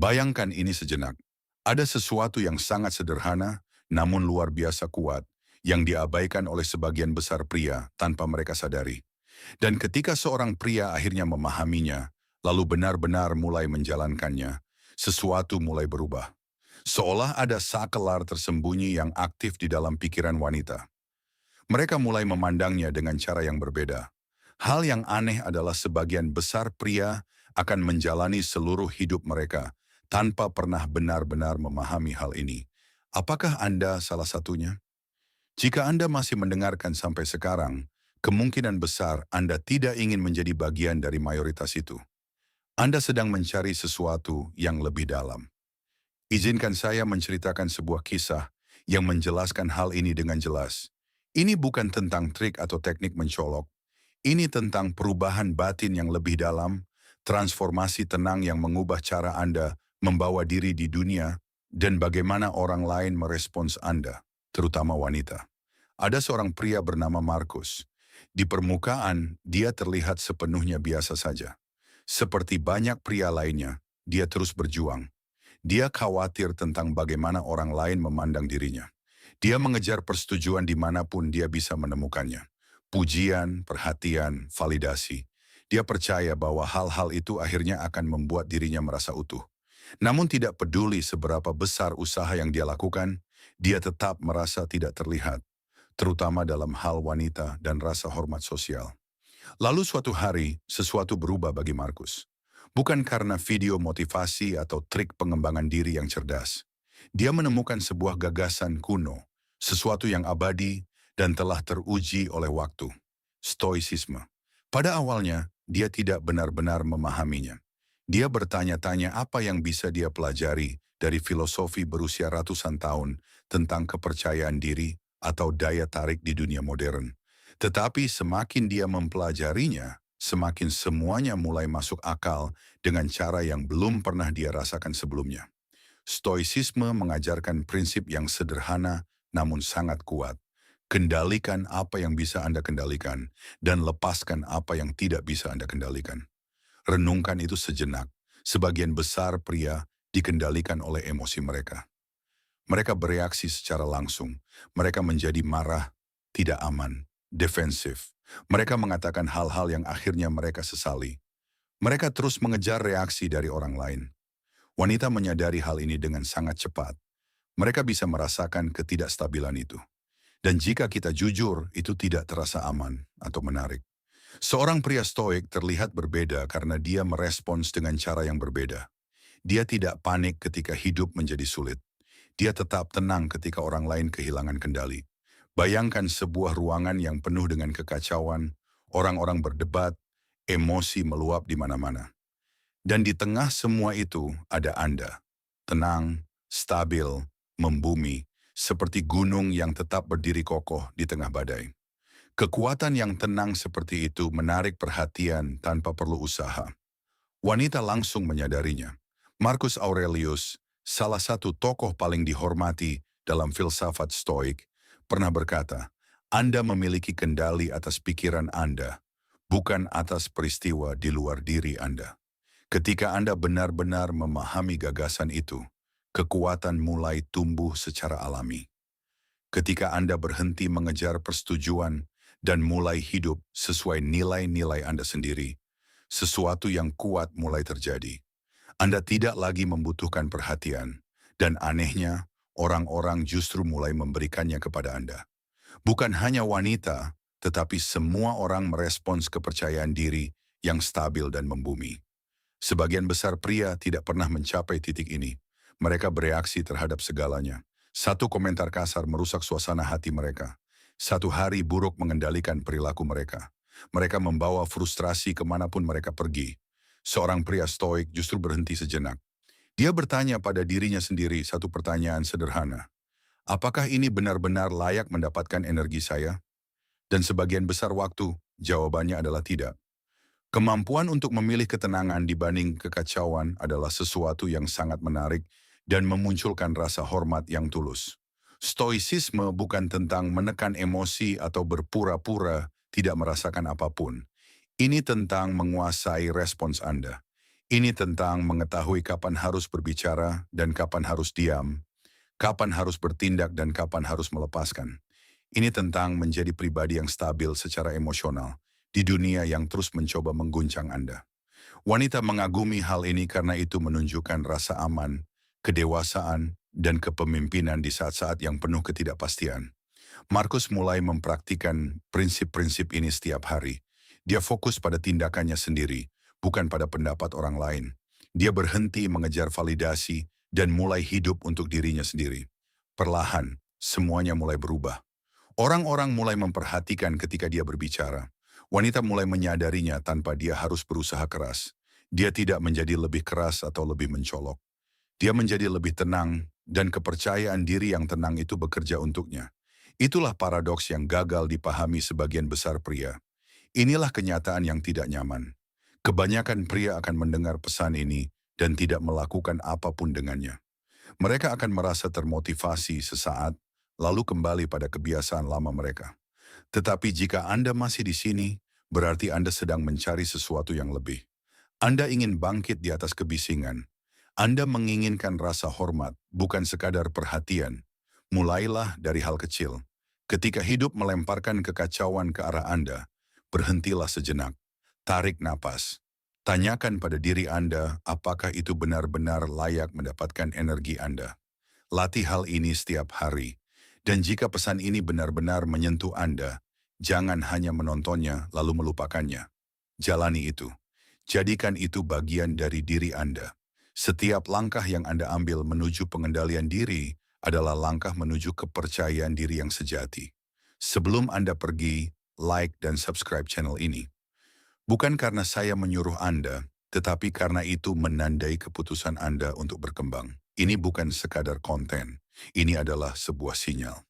Bayangkan ini sejenak. Ada sesuatu yang sangat sederhana, namun luar biasa kuat, yang diabaikan oleh sebagian besar pria tanpa mereka sadari. Dan ketika seorang pria akhirnya memahaminya, lalu benar-benar mulai menjalankannya, sesuatu mulai berubah. Seolah ada sakelar tersembunyi yang aktif di dalam pikiran wanita. Mereka mulai memandangnya dengan cara yang berbeda. Hal yang aneh adalah sebagian besar pria akan menjalani seluruh hidup mereka tanpa pernah benar-benar memahami hal ini. Apakah Anda salah satunya? Jika Anda masih mendengarkan sampai sekarang, kemungkinan besar Anda tidak ingin menjadi bagian dari mayoritas itu. Anda sedang mencari sesuatu yang lebih dalam. Izinkan saya menceritakan sebuah kisah yang menjelaskan hal ini dengan jelas. Ini bukan tentang trik atau teknik mencolok. Ini tentang perubahan batin yang lebih dalam, transformasi tenang yang mengubah cara Anda membawa diri di dunia, dan bagaimana orang lain merespons Anda, terutama wanita. Ada seorang pria bernama Markus. Di permukaan, dia terlihat sepenuhnya biasa saja. Seperti banyak pria lainnya, dia terus berjuang. Dia khawatir tentang bagaimana orang lain memandang dirinya. Dia mengejar persetujuan dimanapun dia bisa menemukannya. Pujian, perhatian, validasi. Dia percaya bahwa hal-hal itu akhirnya akan membuat dirinya merasa utuh. Namun tidak peduli seberapa besar usaha yang dia lakukan, dia tetap merasa tidak terlihat, terutama dalam hal wanita dan rasa hormat sosial. Lalu suatu hari, sesuatu berubah bagi Markus. Bukan karena video motivasi atau trik pengembangan diri yang cerdas. Dia menemukan sebuah gagasan kuno, sesuatu yang abadi dan telah teruji oleh waktu. Stoicisme. Pada awalnya, dia tidak benar-benar memahaminya. Dia bertanya-tanya apa yang bisa dia pelajari dari filosofi berusia ratusan tahun tentang kepercayaan diri atau daya tarik di dunia modern. Tetapi semakin dia mempelajarinya, semakin semuanya mulai masuk akal dengan cara yang belum pernah dia rasakan sebelumnya. Stoicisme mengajarkan prinsip yang sederhana namun sangat kuat. Kendalikan apa yang bisa Anda kendalikan dan lepaskan apa yang tidak bisa Anda kendalikan. Renungkan itu sejenak. Sebagian besar pria dikendalikan oleh emosi mereka. Mereka bereaksi secara langsung. Mereka menjadi marah, tidak aman, defensif. Mereka mengatakan hal-hal yang akhirnya mereka sesali. Mereka terus mengejar reaksi dari orang lain. Wanita menyadari hal ini dengan sangat cepat. Mereka bisa merasakan ketidakstabilan itu. Dan jika kita jujur, itu tidak terasa aman atau menarik. Seorang pria stoik terlihat berbeda karena dia merespons dengan cara yang berbeda. Dia tidak panik ketika hidup menjadi sulit. Dia tetap tenang ketika orang lain kehilangan kendali. Bayangkan sebuah ruangan yang penuh dengan kekacauan, orang-orang berdebat, emosi meluap di mana-mana. Dan di tengah semua itu ada Anda. Tenang, stabil, membumi, seperti gunung yang tetap berdiri kokoh di tengah badai. Kekuatan yang tenang seperti itu menarik perhatian tanpa perlu usaha. Wanita langsung menyadarinya. Marcus Aurelius, salah satu tokoh paling dihormati dalam filsafat stoik, pernah berkata, Anda memiliki kendali atas pikiran Anda, bukan atas peristiwa di luar diri Anda. Ketika Anda benar-benar memahami gagasan itu, kekuatan mulai tumbuh secara alami. Ketika Anda berhenti mengejar persetujuan dan mulai hidup sesuai nilai-nilai Anda sendiri, sesuatu yang kuat mulai terjadi. Anda tidak lagi membutuhkan perhatian, dan anehnya, orang-orang justru mulai memberikannya kepada Anda. Bukan hanya wanita, tetapi semua orang merespons kepercayaan diri yang stabil dan membumi. Sebagian besar pria tidak pernah mencapai titik ini. Mereka bereaksi terhadap segalanya. Satu komentar kasar merusak suasana hati mereka. Satu hari buruk mengendalikan perilaku mereka. Mereka membawa frustrasi kemanapun mereka pergi. Seorang pria stoik justru berhenti sejenak. Dia bertanya pada dirinya sendiri satu pertanyaan sederhana. Apakah ini benar-benar layak mendapatkan energi saya? Dan sebagian besar waktu, jawabannya adalah tidak. Kemampuan untuk memilih ketenangan dibanding kekacauan adalah sesuatu yang sangat menarik dan memunculkan rasa hormat yang tulus. Stoicisme bukan tentang menekan emosi atau berpura-pura tidak merasakan apapun. Ini tentang menguasai respons Anda. Ini tentang mengetahui kapan harus berbicara dan kapan harus diam, kapan harus bertindak dan kapan harus melepaskan. Ini tentang menjadi pribadi yang stabil secara emosional di dunia yang terus mencoba mengguncang Anda. Wanita mengagumi hal ini karena itu menunjukkan rasa aman, kedewasaan, dan kepemimpinan di saat-saat yang penuh ketidakpastian. Markus mulai mempraktikkan prinsip-prinsip ini setiap hari. Dia fokus pada tindakannya sendiri, bukan pada pendapat orang lain. Dia berhenti mengejar validasi dan mulai hidup untuk dirinya sendiri. Perlahan, semuanya mulai berubah. Orang-orang mulai memperhatikan ketika dia berbicara. Wanita mulai menyadarinya tanpa dia harus berusaha keras. Dia tidak menjadi lebih keras atau lebih mencolok. Dia menjadi lebih tenang, dan kepercayaan diri yang tenang itu bekerja untuknya. Itulah paradoks yang gagal dipahami sebagian besar pria. Inilah kenyataan yang tidak nyaman. Kebanyakan pria akan mendengar pesan ini dan tidak melakukan apapun dengannya. Mereka akan merasa termotivasi sesaat, lalu kembali pada kebiasaan lama mereka. Tetapi jika Anda masih di sini, berarti Anda sedang mencari sesuatu yang lebih. Anda ingin bangkit di atas kebisingan. Anda menginginkan rasa hormat, bukan sekadar perhatian. Mulailah dari hal kecil. Ketika hidup melemparkan kekacauan ke arah Anda, berhentilah sejenak. Tarik napas. Tanyakan pada diri Anda apakah itu benar-benar layak mendapatkan energi Anda. Latih hal ini setiap hari. Dan jika pesan ini benar-benar menyentuh Anda, jangan hanya menontonnya lalu melupakannya. Jalani itu. Jadikan itu bagian dari diri Anda. Setiap langkah yang Anda ambil menuju pengendalian diri adalah langkah menuju kepercayaan diri yang sejati. Sebelum Anda pergi, like dan subscribe channel ini. Bukan karena saya menyuruh Anda, tetapi karena itu menandai keputusan Anda untuk berkembang. Ini bukan sekadar konten, ini adalah sebuah sinyal.